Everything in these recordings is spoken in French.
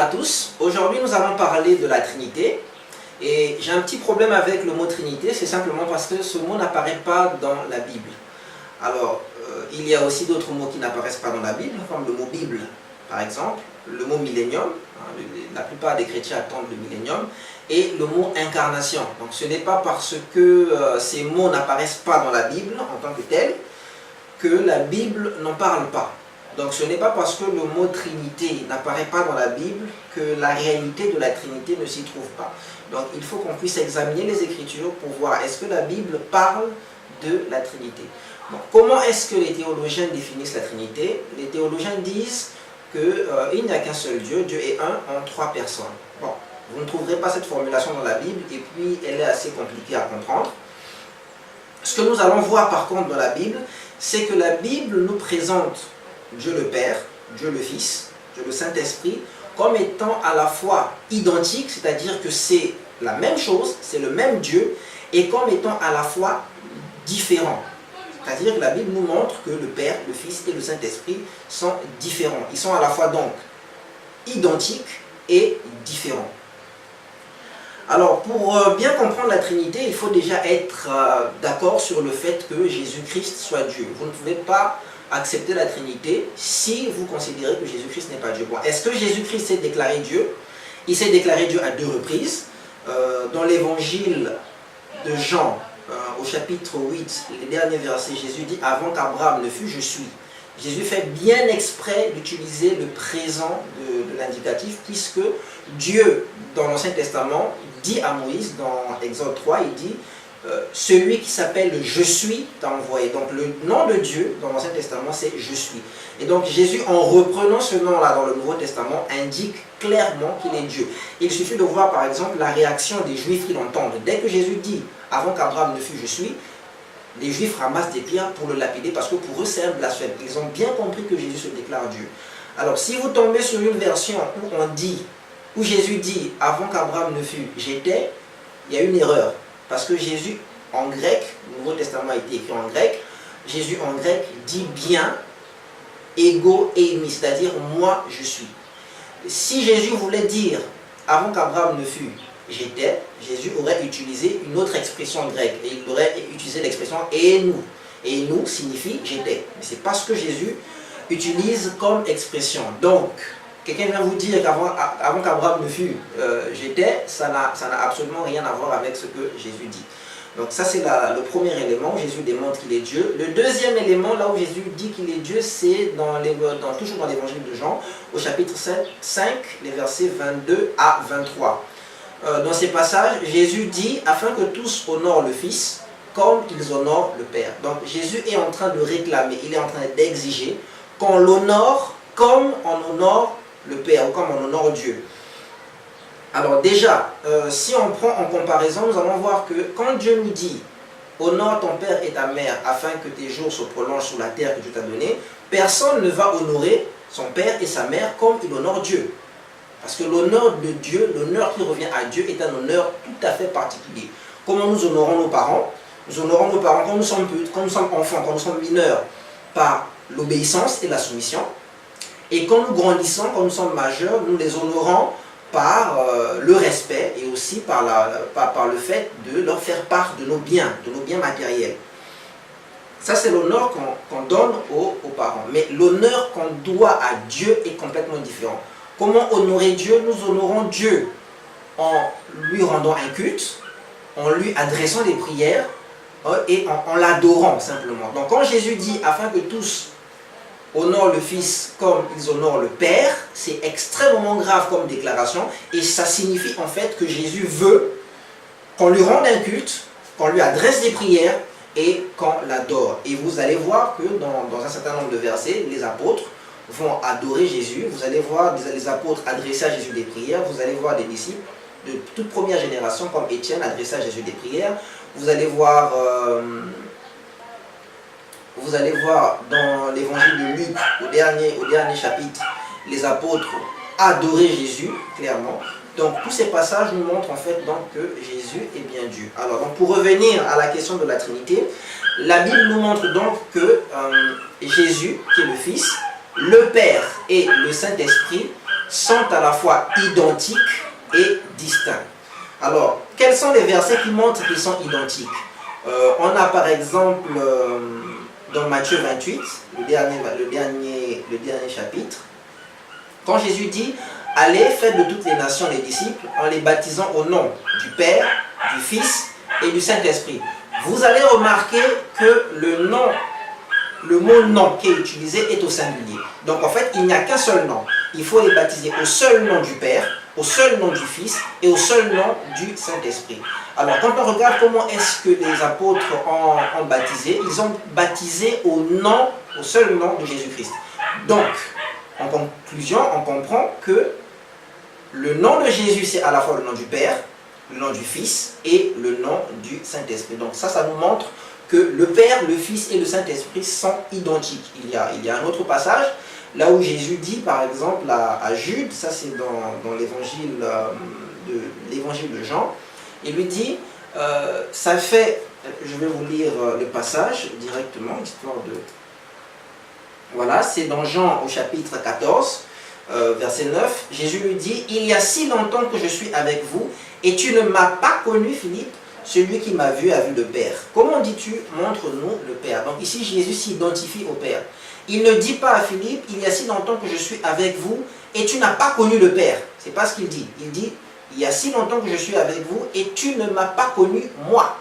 tous. Aujourd'hui, nous allons parler de la Trinité. Et j'ai un petit problème avec le mot Trinité, c'est simplement parce que ce mot n'apparaît pas dans la Bible. Alors, il y a aussi d'autres mots qui n'apparaissent pas dans la Bible, comme le mot Bible, par exemple, le mot millénium, la plupart des chrétiens attendent le millénium, et le mot incarnation. Donc ce n'est pas parce que ces mots n'apparaissent pas dans la Bible en tant que tel que la Bible n'en parle pas. Donc ce n'est pas parce que le mot Trinité n'apparaît pas dans la Bible que la réalité de la Trinité ne s'y trouve pas. Donc il faut qu'on puisse examiner les Écritures pour voir est-ce que la Bible parle de la Trinité. Donc, comment est-ce que les théologiens définissent la Trinité? Les théologiens disent qu'il n'y a qu'un seul Dieu, Dieu est un en trois personnes. Bon, vous ne trouverez pas cette formulation dans la Bible et puis elle est assez compliquée à comprendre. Ce que nous allons voir par contre dans la Bible, c'est que la Bible nous présente Dieu le Père, Dieu le Fils, Dieu le Saint-Esprit, comme étant à la fois identiques, c'est-à-dire que c'est la même chose, c'est le même Dieu, et comme étant à la fois différents. C'est-à-dire que la Bible nous montre que le Père, le Fils et le Saint-Esprit sont différents. Ils sont à la fois donc identiques et différents. Alors, pour bien comprendre la Trinité, il faut déjà être d'accord sur le fait que Jésus-Christ soit Dieu. Vous ne pouvez pas accepter la Trinité si vous considérez que Jésus-Christ n'est pas Dieu. Bon, est-ce que Jésus-Christ s'est déclaré Dieu? Il s'est déclaré Dieu à 2 reprises. Dans l'évangile de Jean, au chapitre 8, les derniers versets, Jésus dit « Avant qu'Abraham ne fût, je suis ». Jésus fait bien exprès d'utiliser le présent de l'indicatif, puisque Dieu, dans l'Ancien Testament, dit à Moïse, dans Exode 3, il dit « Celui qui s'appelle « Je suis » t'a envoyé ». Donc le nom de Dieu, dans l'Ancien Testament, c'est « Je suis ». Et donc Jésus, en reprenant ce nom-là dans le Nouveau Testament, indique clairement qu'il est Dieu. Il suffit de voir par exemple la réaction des Juifs qui l'entendent. Dès que Jésus dit « Avant qu'Abraham ne fût, je suis », les Juifs ramassent des pierres pour le lapider parce que pour eux c'est un blasphème. Ils ont bien compris que Jésus se déclare Dieu. Alors si vous tombez sur une version où Jésus dit « Avant qu'Abraham ne fût, j'étais », il y a une erreur. Parce que Jésus en grec, le Nouveau Testament a été écrit en grec, Jésus en grec dit bien ego eimi, c'est-à-dire moi je suis. Si Jésus voulait dire avant qu'Abraham ne fût, j'étais, Jésus aurait utilisé une autre expression grecque et il aurait utilisé l'expression et nous. Et nous signifie j'étais. Mais c'est pas ce que Jésus utilise comme expression. Donc, quelqu'un vient vous dire qu'avant qu'Abraham ne fût, j'étais, ça n'a absolument rien à voir avec ce que Jésus dit. Donc ça c'est le premier élément où Jésus démontre qu'il est Dieu. Le deuxième élément, là où Jésus dit qu'il est Dieu, c'est toujours dans l'évangile de Jean, au chapitre 5, les versets 22 à 23. Dans ces passages, Jésus dit, afin que tous honorent le Fils, comme ils honorent le Père. Donc Jésus est en train de réclamer, il est en train d'exiger qu'on l'honore comme on honore le Père, ou comme on honore Dieu. Alors déjà, si on prend en comparaison, nous allons voir que quand Dieu nous dit « Honore ton père et ta mère afin que tes jours se prolongent sur la terre que Dieu t'a donnée », personne ne va honorer son père et sa mère comme il honore Dieu. Parce que l'honneur de Dieu, l'honneur qui revient à Dieu est un honneur tout à fait particulier. Comment nous honorons nos parents? Nous honorons nos parents quand nous sommes enfants, quand nous sommes mineurs, par l'obéissance et la soumission. Et quand nous grandissons, quand nous sommes majeurs, nous les honorons par le respect et aussi par le fait de leur faire part de nos biens matériels. Ça, c'est l'honneur qu'on donne aux parents. Mais l'honneur qu'on doit à Dieu est complètement différent. Comment honorer Dieu? Nous honorons Dieu en lui rendant un culte, en lui adressant des prières et en l'adorant simplement. Donc quand Jésus dit « afin que tous honorent le Fils comme ils honorent le Père », c'est extrêmement grave comme déclaration et ça signifie en fait que Jésus veut qu'on lui rende un culte, qu'on lui adresse des prières et qu'on l'adore. Et vous allez voir que dans un certain nombre de versets, les apôtres vont adorer Jésus, vous allez voir les apôtres adresser à Jésus des prières, vous allez voir des disciples de toute première génération comme Étienne adresser à Jésus des prières, vous allez voir dans l'évangile de Luc, au dernier chapitre, les apôtres adorer Jésus, clairement. Donc tous ces passages nous montrent en fait donc, que Jésus est bien Dieu. Alors donc, pour revenir à la question de la Trinité, la Bible nous montre donc que Jésus, qui est le Fils, le Père et le Saint-Esprit sont à la fois identiques et distincts. Alors, quels sont les versets qui montrent qu'ils sont identiques? On a par exemple dans Matthieu 28, le dernier chapitre, quand Jésus dit « Allez, faites de toutes les nations les disciples en les baptisant au nom du Père, du Fils et du Saint-Esprit ». Vous allez remarquer que le mot « nom » qui est utilisé est au singulier. Donc en fait, il n'y a qu'un seul nom. Il faut les baptiser au seul nom du Père, au seul nom du Fils et au seul nom du Saint-Esprit. Alors quand on regarde comment est-ce que les apôtres ont baptisé, ils ont baptisé au seul nom de Jésus-Christ. Donc, en conclusion, on comprend que le nom de Jésus, c'est à la fois le nom du Père, le nom du Fils et le nom du Saint-Esprit. Donc ça nous montre que le Père, le Fils et le Saint-Esprit sont identiques. Il y a un autre passage, là où Jésus dit par exemple à Jude, ça c'est dans l'évangile de Jean, il lui dit, ça fait, je vais vous lire le passage directement, histoire de... Voilà, c'est dans Jean au chapitre 14, verset 9, Jésus lui dit, « Il y a si longtemps que je suis avec vous, et tu ne m'as pas connu, Philippe, celui qui m'a vu a vu le Père. » Comment dis-tu, montre-nous le Père? Donc ici, Jésus s'identifie au Père. Il ne dit pas à Philippe, « Il y a si longtemps que je suis avec vous, et tu n'as pas connu le Père. » C'est pas ce qu'il dit. Il dit, « Il y a si longtemps que je suis avec vous, et tu ne m'as pas connu, moi. »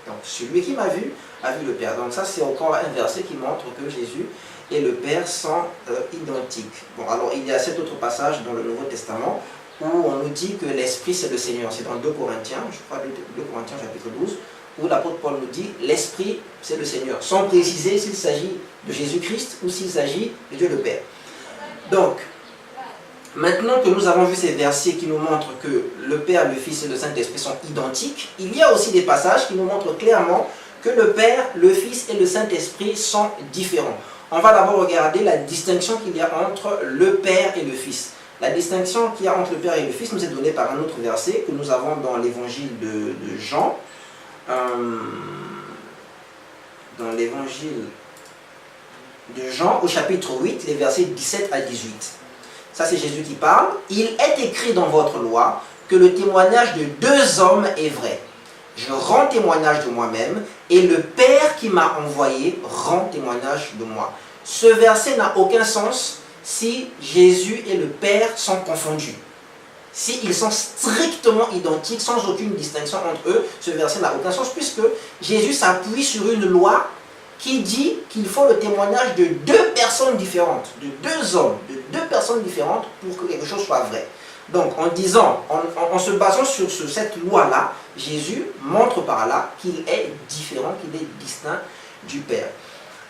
Donc celui qui m'a vu a vu le Père. Donc ça, c'est encore un verset qui montre que Jésus et le Père sont identiques. Bon, alors il y a cet autre passage dans le Nouveau Testament où on nous dit que l'Esprit c'est le Seigneur. C'est dans 2 Corinthiens, je crois 2 Corinthiens chapitre 12, où l'apôtre Paul nous dit l'Esprit c'est le Seigneur, sans préciser s'il s'agit de Jésus-Christ ou s'il s'agit de Dieu le Père. Donc, maintenant que nous avons vu ces versets qui nous montrent que le Père, le Fils et le Saint-Esprit sont identiques, il y a aussi des passages qui nous montrent clairement que le Père, le Fils et le Saint-Esprit sont différents. On va d'abord regarder la distinction qu'il y a entre le Père et le Fils. La distinction qu'il y a entre le Père et le Fils nous est donnée par un autre verset que nous avons dans l'évangile de Jean. Dans l'évangile de Jean, au chapitre 8, les versets 17 à 18. Ça, c'est Jésus qui parle. « Il est écrit dans votre loi que le témoignage de 2 hommes est vrai. Je rends témoignage de moi-même, et le Père qui m'a envoyé rend témoignage de moi. » Ce verset n'a aucun sens si Jésus et le Père sont confondus. S'ils sont strictement identiques, sans aucune distinction entre eux, ce verset n'a aucun sens, puisque Jésus s'appuie sur une loi qui dit qu'il faut le témoignage de 2 personnes différentes, de 2 hommes, de 2 personnes différentes pour que quelque chose soit vrai. Donc, en se basant sur cette loi-là, Jésus montre par là qu'il est différent, qu'il est distinct du Père.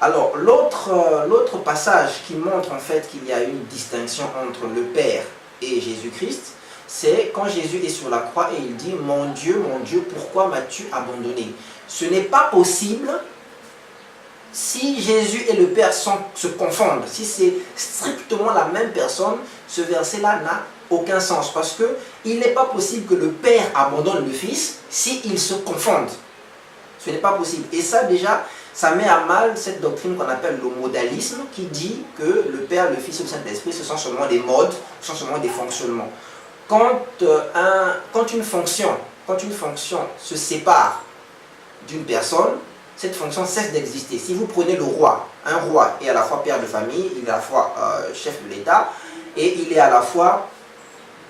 Alors, l'autre passage qui montre en fait qu'il y a une distinction entre le Père et Jésus-Christ, c'est quand Jésus est sur la croix et il dit « Mon Dieu, pourquoi m'as-tu abandonné ?» Ce n'est pas possible si Jésus et le Père se confondent. Si c'est strictement la même personne, ce verset-là n'a aucun sens. Parce qu'il n'est pas possible que le Père abandonne le Fils s'ils se confondent. Ce n'est pas possible. Et ça déjà, ça met à mal cette doctrine qu'on appelle le modalisme, qui dit que le Père, le Fils et le Saint-Esprit, ce sont seulement des modes, ce sont seulement des fonctionnements. Quand une fonction se sépare d'une personne, cette fonction cesse d'exister. Si vous prenez le roi, un roi est à la fois père de famille, il est à la fois chef de l'État, et il est à la fois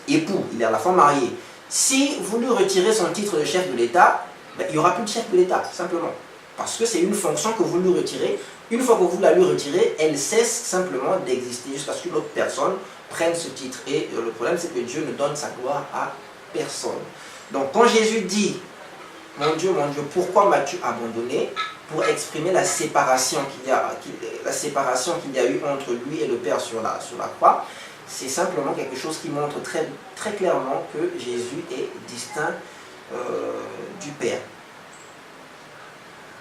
époux, il est à la fois marié. Si vous lui retirez son titre de chef de l'État, ben, il n'y aura plus de chef de l'État, simplement. Parce que c'est une fonction que vous lui retirez. Une fois que vous la lui retirez, elle cesse simplement d'exister jusqu'à ce qu'une autre personne prenne ce titre. Et le problème, c'est que Dieu ne donne sa gloire à personne. Donc, quand Jésus dit « Mon Dieu, pourquoi m'as-tu abandonné ?» pour exprimer la séparation qu'il y a eu entre lui et le Père sur la croix, c'est simplement quelque chose qui montre très, très clairement que Jésus est distinct du Père.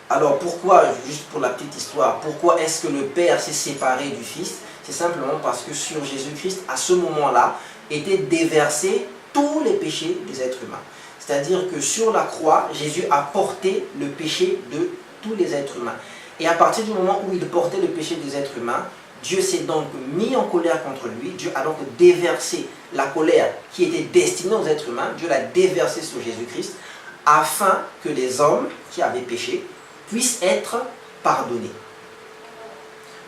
Alors pourquoi, juste pour la petite histoire, pourquoi est-ce que le Père s'est séparé du Fils? C'est simplement parce que sur Jésus-Christ, à ce moment-là, étaient déversés tous les péchés des êtres humains. C'est-à-dire que sur la croix, Jésus a porté le péché de tous les êtres humains. Et à partir du moment où il portait le péché des êtres humains, Dieu s'est donc mis en colère contre lui. Dieu a donc déversé la colère qui était destinée aux êtres humains. Dieu l'a déversée sur Jésus-Christ afin que les hommes qui avaient péché puissent être pardonnés.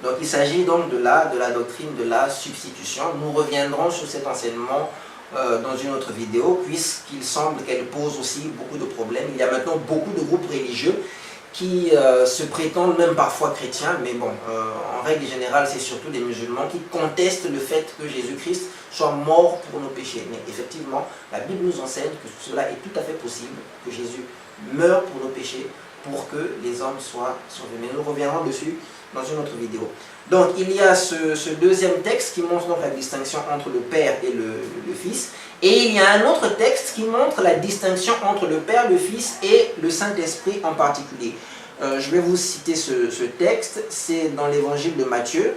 Donc il s'agit donc de la doctrine de la substitution. Nous reviendrons sur cet enseignement dans une autre vidéo, puisqu'il semble qu'elle pose aussi beaucoup de problèmes. Il y a maintenant beaucoup de groupes religieux qui se prétendent même parfois chrétiens, mais bon, en règle générale, c'est surtout des musulmans qui contestent le fait que Jésus-Christ soit mort pour nos péchés. Mais effectivement, la Bible nous enseigne que cela est tout à fait possible, que Jésus meure pour nos péchés, pour que les hommes soient sauvés. Mais nous reviendrons dessus dans une autre vidéo. Donc, il y a ce deuxième texte qui montre donc la distinction entre le Père et le Fils. Et il y a un autre texte qui montre la distinction entre le Père, le Fils et le Saint-Esprit en particulier. Je vais vous citer ce texte, c'est dans l'évangile de Matthieu.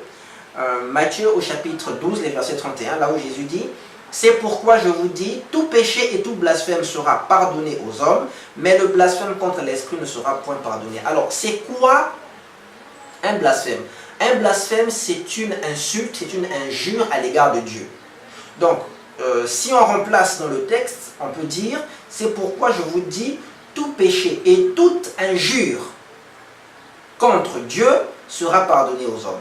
Matthieu au chapitre 12, les versets 31, là où Jésus dit « C'est pourquoi je vous dis, tout péché et tout blasphème sera pardonné aux hommes, mais le blasphème contre l'Esprit ne sera point pardonné. » Alors, c'est quoi un blasphème? Un blasphème, c'est une insulte, c'est une injure à l'égard de Dieu. Donc, si on remplace dans le texte, on peut dire, c'est pourquoi je vous dis, tout péché et toute injure contre Dieu sera pardonné aux hommes.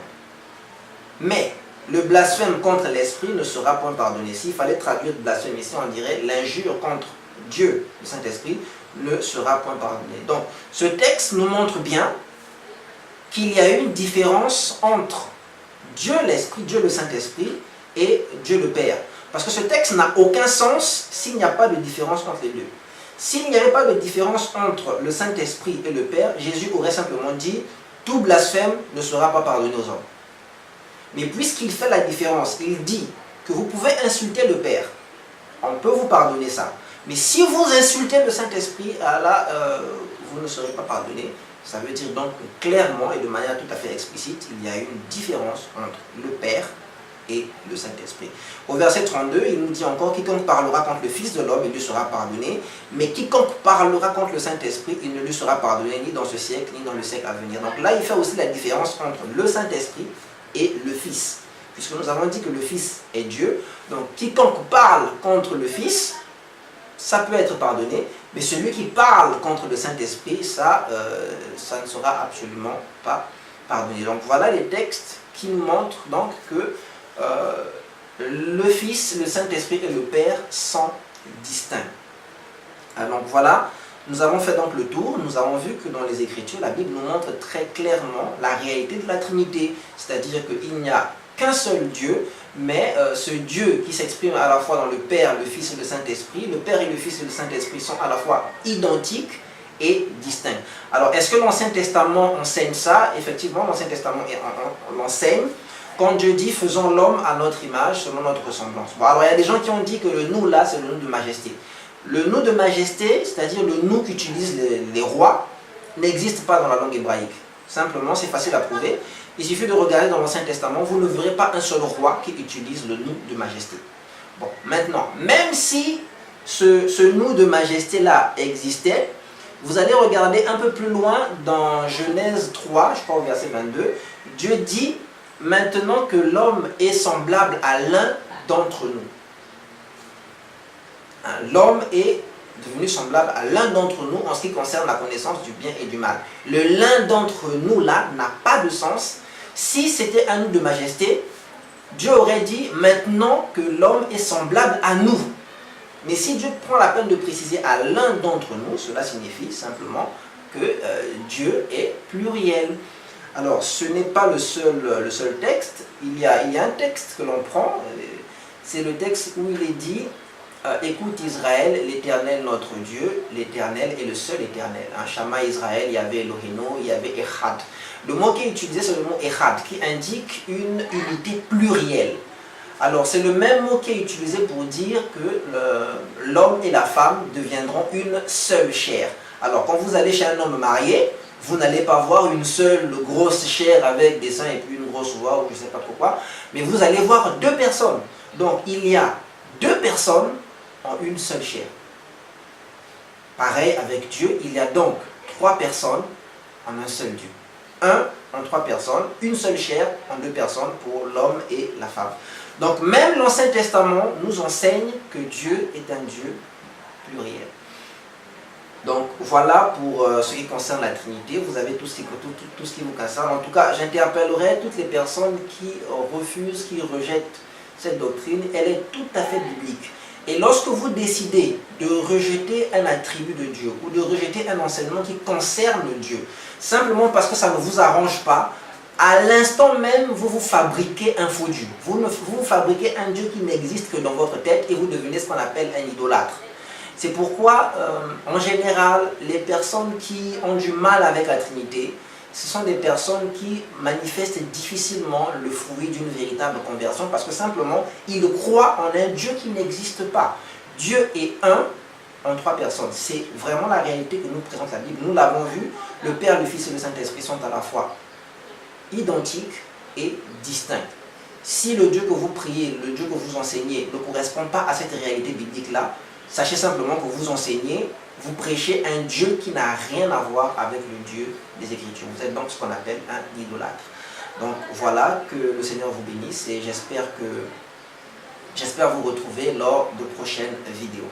Mais le blasphème contre l'Esprit ne sera point pardonné. S'il fallait traduire blasphème ici, on dirait l'injure contre Dieu, le Saint-Esprit, ne sera point pardonné. Donc, ce texte nous montre bien qu'il y a une différence entre Dieu l'Esprit, Dieu le Saint-Esprit et Dieu le Père. Parce que ce texte n'a aucun sens s'il n'y a pas de différence entre les deux. S'il n'y avait pas de différence entre le Saint-Esprit et le Père, Jésus aurait simplement dit « Tout blasphème ne sera pas pardonné aux hommes ». Mais puisqu'il fait la différence, il dit que vous pouvez insulter le Père, on peut vous pardonner ça. Mais si vous insultez le Saint-Esprit, là, vous ne serez pas pardonné. Ça veut dire donc que clairement et de manière tout à fait explicite, il y a une différence entre le Père et le Saint-Esprit. Au verset 32, il nous dit encore, quiconque parlera contre le Fils de l'homme, il lui sera pardonné, mais quiconque parlera contre le Saint-Esprit, il ne lui sera pardonné ni dans ce siècle, ni dans le siècle à venir. Donc là, il fait aussi la différence entre le Saint-Esprit et le Fils, puisque nous avons dit que le Fils est Dieu. Donc quiconque parle contre le Fils, ça peut être pardonné, mais celui qui parle contre le Saint-Esprit, ça ne sera absolument pas pardonné. Donc voilà les textes qui nous montrent donc que le Fils, le Saint-Esprit et le Père sont distincts. Donc voilà, nous avons fait donc le tour, nous avons vu que dans les Écritures, la Bible nous montre très clairement la réalité de la Trinité, c'est-à-dire qu'il n'y a qu'un seul Dieu, mais ce Dieu qui s'exprime à la fois dans le Père, le Fils et le Saint-Esprit, le Père et le Fils et le Saint-Esprit sont à la fois identiques et distincts. Alors, est-ce que l'Ancien Testament enseigne ça? Effectivement, l'Ancien Testament l'enseigne. Quand Dieu dit « faisons l'homme à notre image, selon notre ressemblance ». Bon, alors il y a des gens qui ont dit que le « nous » là, c'est le « nous » de majesté. Le « nous » de majesté, c'est-à-dire le « nous » qu'utilisent les rois, n'existe pas dans la langue hébraïque. Simplement, c'est facile à prouver. Il suffit de regarder dans l'Ancien Testament, vous ne verrez pas un seul roi qui utilise le « nous » de majesté. Bon, maintenant, même si ce « nous » de majesté-là existait, vous allez regarder un peu plus loin dans Genèse 3, je crois au verset 22, Dieu dit « Maintenant que l'homme est semblable à l'un d'entre nous ». L'homme est devenu semblable à l'un d'entre nous en ce qui concerne la connaissance du bien et du mal. Le l'un d'entre nous là n'a pas de sens. Si c'était un nous de majesté, Dieu aurait dit maintenant que l'homme est semblable à nous. Mais si Dieu prend la peine de préciser à l'un d'entre nous, cela signifie simplement que Dieu est pluriel. Alors ce n'est pas le seul texte, il y a un texte que l'on prend, c'est le texte où il est dit écoute Israël, l'Éternel notre Dieu, l'Éternel est le seul Éternel. Un Shama Israël, il y avait Elohino, il y avait Echad. Le mot qui est utilisé, c'est le mot Echad, qui indique une unité plurielle. Alors, c'est le même mot qui est utilisé pour dire que l'homme et la femme deviendront une seule chair. Alors, quand vous allez chez un homme marié, vous n'allez pas voir une seule grosse chair avec des seins et puis une grosse voix ou je ne sais pas trop quoi, mais vous allez voir deux personnes. Donc, il y a deux personnes en une seule chair. Pareil avec Dieu, il y a donc trois personnes en un seul Dieu. un en trois personnes, une seule chair en deux personnes pour l'homme et la femme. Donc même l'Ancien Testament nous enseigne que Dieu est un Dieu pluriel. Donc voilà pour ce qui concerne la Trinité, vous avez tout ce qui vous concerne. En tout cas, j'interpellerai toutes les personnes qui refusent, qui rejettent cette doctrine. Elle est tout à fait biblique. Et lorsque vous décidez de rejeter un attribut de Dieu ou de rejeter un enseignement qui concerne Dieu, simplement parce que ça ne vous arrange pas, à l'instant même, vous vous fabriquez un faux Dieu. Vous fabriquez un Dieu qui n'existe que dans votre tête et vous devenez ce qu'on appelle un idolâtre. C'est pourquoi, en général, les personnes qui ont du mal avec la Trinité, ce sont des personnes qui manifestent difficilement le fruit d'une véritable conversion parce que simplement, ils croient en un Dieu qui n'existe pas. Dieu est un en trois personnes. C'est vraiment la réalité que nous présente la Bible. Nous l'avons vu, le Père, le Fils et le Saint-Esprit sont à la fois identiques et distincts. Si le Dieu que vous priez, le Dieu que vous enseignez ne correspond pas à cette réalité biblique-là, sachez simplement que vous enseignez, vous prêchez un Dieu qui n'a rien à voir avec le Dieu des Écritures. Vous êtes donc ce qu'on appelle un idolâtre. Donc voilà, que le Seigneur vous bénisse et j'espère vous retrouver lors de prochaines vidéos.